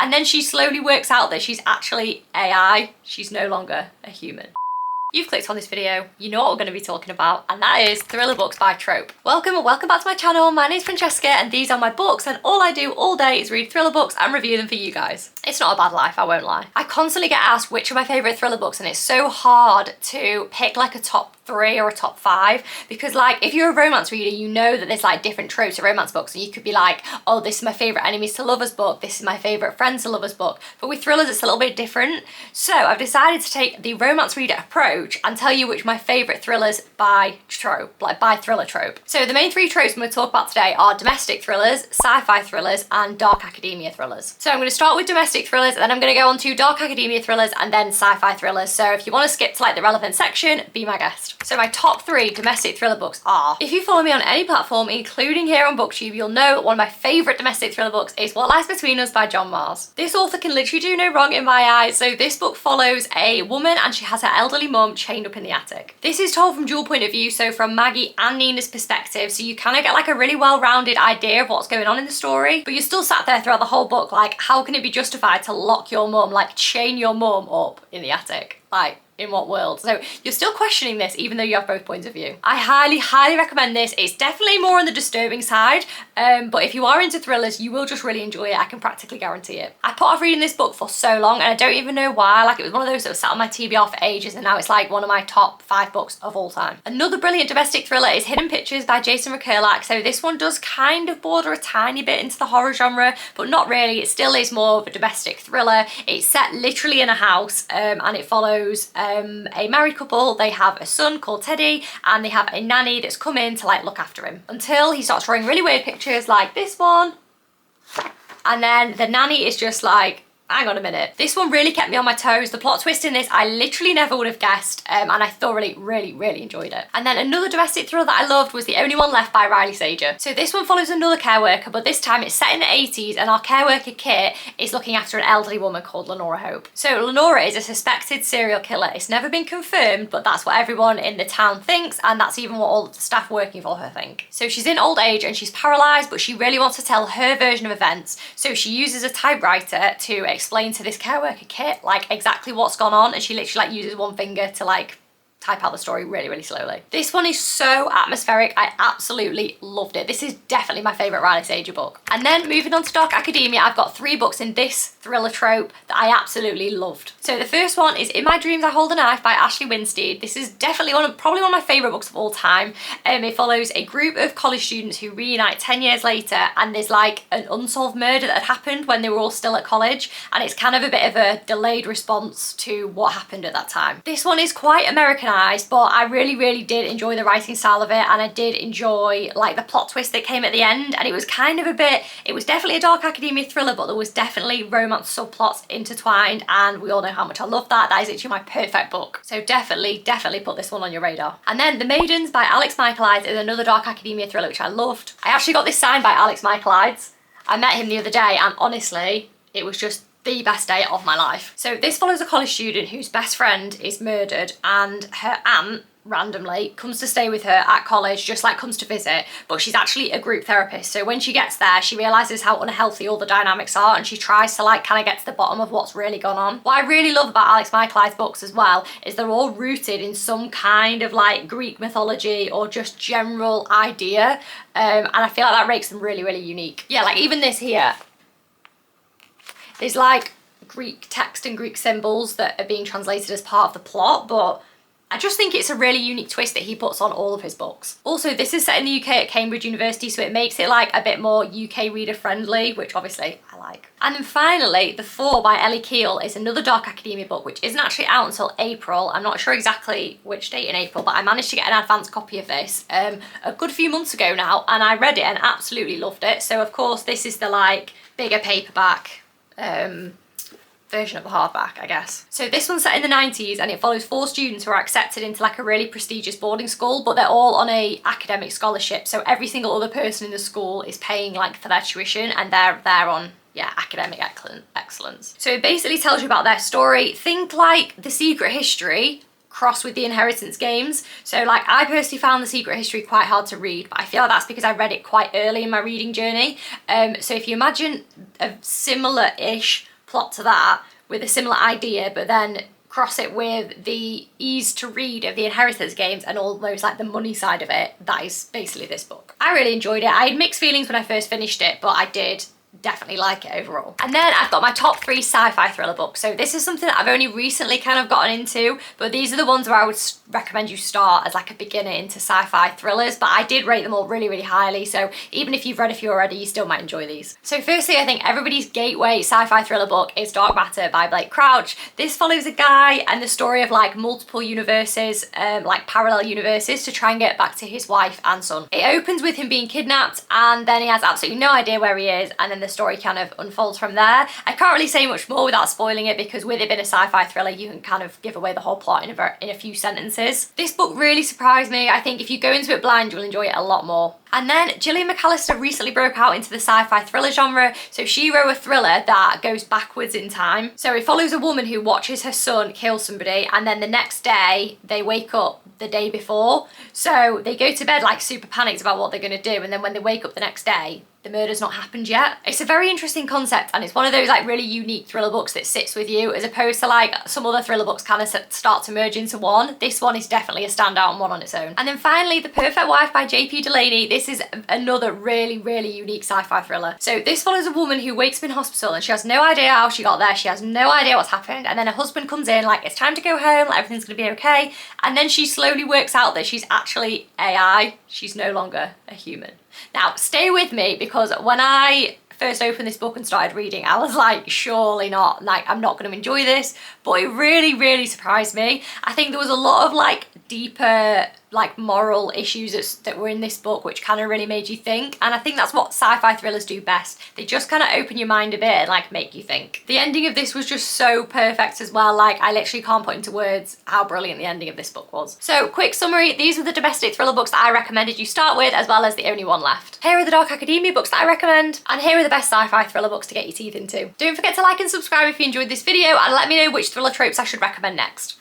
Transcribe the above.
and then she slowly works out that she's actually AI. She's no longer a human. You've clicked on this video, you know what we're going to be talking about, and that is thriller books by Trope. Welcome or welcome back to my channel. My name's Francesca and these are my books, and all I do all day is read thriller books and review them for you guys. It's not a bad life, I won't lie. I constantly get asked which are my favourite thriller books, and it's so hard to pick like a top 3 or a top 5, because like if you're a romance reader, you know that there's like different tropes of romance books, and you could be like, oh, this is my favourite enemies to lovers book, this is my favourite friends to lovers book. But with thrillers it's a little bit different, so I've decided to take the romance reader approach and tell you which my favourite thrillers by trope, like by thriller trope. So the main 3 tropes I'm going to talk about today are domestic thrillers, sci-fi thrillers and dark academia thrillers. So I'm going to start with domestic thrillers, and then I'm going to go on to dark academia thrillers and then sci-fi thrillers. So if you want to skip to like the relevant section, be my guest. So my top 3 domestic thriller books are, if you follow me on any platform, including here on booktube, you'll know that one of my favourite domestic thriller books is What Lies Between Us by John Marrs. This author can literally do no wrong in my eyes. So this book follows a woman and she has her elderly mum chained up in the attic. This is told from dual point of view, so from Maggie and Nina's perspective, so you kind of get like a really well-rounded idea of what's going on in the story, but you're still sat there throughout the whole book like, how can it be justified to lock your mum, like chain your mum up in the attic? Like, in what world? So you're still questioning this even though you have both points of view. I highly recommend this. It's definitely more on the disturbing side, but if you are into thrillers, you will just really enjoy it. I can practically guarantee it. I put off reading this book for so long and I don't even know why. Like, it was one of those that was sat on my TBR for ages, and now it's like one of my top 5 books of all time. Another brilliant domestic thriller is Hidden Pictures by Jason Rekerlak. So this one does kind of border a tiny bit into the horror genre, but not really. It still is more of a domestic thriller. It's set literally in a house, and it follows a married couple. They have a son called Teddy and they have a nanny that's come in to like look after him until he starts drawing really weird pictures like this one, and then the nanny is just like, hang on a minute. This one really kept me on my toes. The plot twist in this I literally never would have guessed, and I thoroughly really enjoyed it. And then another domestic thriller that I loved was The Only One Left by Riley Sager. So this one follows another care worker, but this time it's set in the 80s and our care worker Kit is looking after an elderly woman called Lenora Hope. So Lenora is a suspected serial killer. It's never been confirmed, but that's what everyone in the town thinks, and that's even what all of the staff working for her think. So she's in old age and she's paralysed, but she really wants to tell her version of events. So she uses a typewriter to explain to this care worker Kit like exactly what's gone on, and she literally like uses one finger to like type out the story really slowly. This one is so atmospheric. I absolutely loved it. This is definitely my favourite Riley Sager book. And then moving on to dark academia, I've got 3 books in this thriller trope that I absolutely loved. So the first one is In My Dreams I Hold a Knife by Ashley Winstead. This is definitely probably one of my favourite books of all time. It follows a group of college students who reunite 10 years later, and there's like an unsolved murder that had happened when they were all still at college, and it's kind of a bit of a delayed response to what happened at that time. This one is quite Americanized, but I really did enjoy the writing style of it, and I did enjoy like the plot twist that came at the end, and it was kind of a bit, it was definitely a dark academia thriller, but there was definitely romance subplots intertwined, and we all know how much I love that. That is actually my perfect book. So definitely put this one on your radar. And then The Maidens by Alex Michaelides is another dark academia thriller which I loved. I actually got this signed by Alex Michaelides. I met him the other day and honestly it was just the best day of my life. So this follows a college student whose best friend is murdered, and her aunt randomly comes to stay with her at college, just like comes to visit, but she's actually a group therapist. So when she gets there, she realizes how unhealthy all the dynamics are, and she tries to like kind of get to the bottom of what's really gone on. What I really love about Alex Michaelides books as well is they're all rooted in some kind of like Greek mythology or just general idea, and I feel like that makes them really unique. Yeah, like even this here, there's like Greek text and Greek symbols that are being translated as part of the plot, but I just think it's a really unique twist that he puts on all of his books. Also, this is set in the UK at Cambridge University, so it makes it like a bit more UK reader friendly, which obviously I like. And then finally, The Four by Ellie Keel is another dark academia book, which isn't actually out until April. I'm not sure exactly which date in April, but I managed to get an advance copy of this a good few months ago now, and I read it and absolutely loved it. So of course, this is the like bigger paperback version of the hardback, I guess. So this one's set in the 90s and it follows 4 students who are accepted into like a really prestigious boarding school, but they're all on a academic scholarship. So every single other person in the school is paying like for their tuition, and they're on, yeah, academic excellence. So it basically tells you about their story. Think like The Secret History, cross with the Inheritance Games. So like I personally found The Secret History quite hard to read, but I feel like that's because I read it quite early in my reading journey. So if you imagine a similar-ish plot to that with a similar idea, but then cross it with the ease to read of the Inheritance Games and almost like the money side of it, that is basically this book. I really enjoyed it. I had mixed feelings when I first finished it, but I did definitely like it overall. And then I've got my top 3 sci-fi thriller books. So this is something that I've only recently kind of gotten into, but these are the ones where I would recommend you start as like a beginner into sci-fi thrillers, but I did rate them all really, really highly. So even if you've read a few already, you still might enjoy these. So firstly, I think everybody's gateway sci-fi thriller book is Dark Matter by Blake Crouch. This follows a guy and the story of like multiple universes, like parallel universes, to try and get back to his wife and son. It opens with him being kidnapped, and then he has absolutely no idea where he is, and then the story kind of unfolds from there. I can't really say much more without spoiling it, because with it being a sci-fi thriller, you can kind of give away the whole plot in a few sentences. This book really surprised me. I think if you go into it blind, you'll enjoy it a lot more. And then Gillian McAllister recently broke out into the sci-fi thriller genre. So she wrote a thriller that goes backwards in time. So it follows a woman who watches her son kill somebody, and then the next day they wake up the day before. So they go to bed like super panicked about what they're going to do, and then when they wake up the next day, the murder's not happened yet. It's a very interesting concept, and it's one of those like really unique thriller books that sits with you, as opposed to like some other thriller books kind of start to merge into one. This one is definitely a standout and one on its own. And then finally, The Perfect Wife by J.P. Delaney. This is another really, really unique sci-fi thriller. So this follows a woman who wakes up in hospital and she has no idea how she got there. She has no idea what's happened. And then her husband comes in like, it's time to go home, like everything's gonna be okay. And then she slowly works out that she's actually AI. She's no longer a human. Now, stay with me, because when I first opened this book and started reading, I was like, surely not, like I'm not going to enjoy this, but it really, really surprised me. I think there was a lot of like deeper like moral issues that were in this book, which kind of really made you think, and I think that's what sci-fi thrillers do best. They just kind of open your mind a bit and like make you think. The ending of this was just so perfect as well. Like I literally can't put into words how brilliant the ending of this book was. So quick summary, these were the domestic thriller books that I recommended you start with, as well as the only one left. Here are the dark academia books that I recommend, and here are the best sci-fi thriller books to get your teeth into. Don't forget to like and subscribe if you enjoyed this video, and let me know which thriller tropes I should recommend next.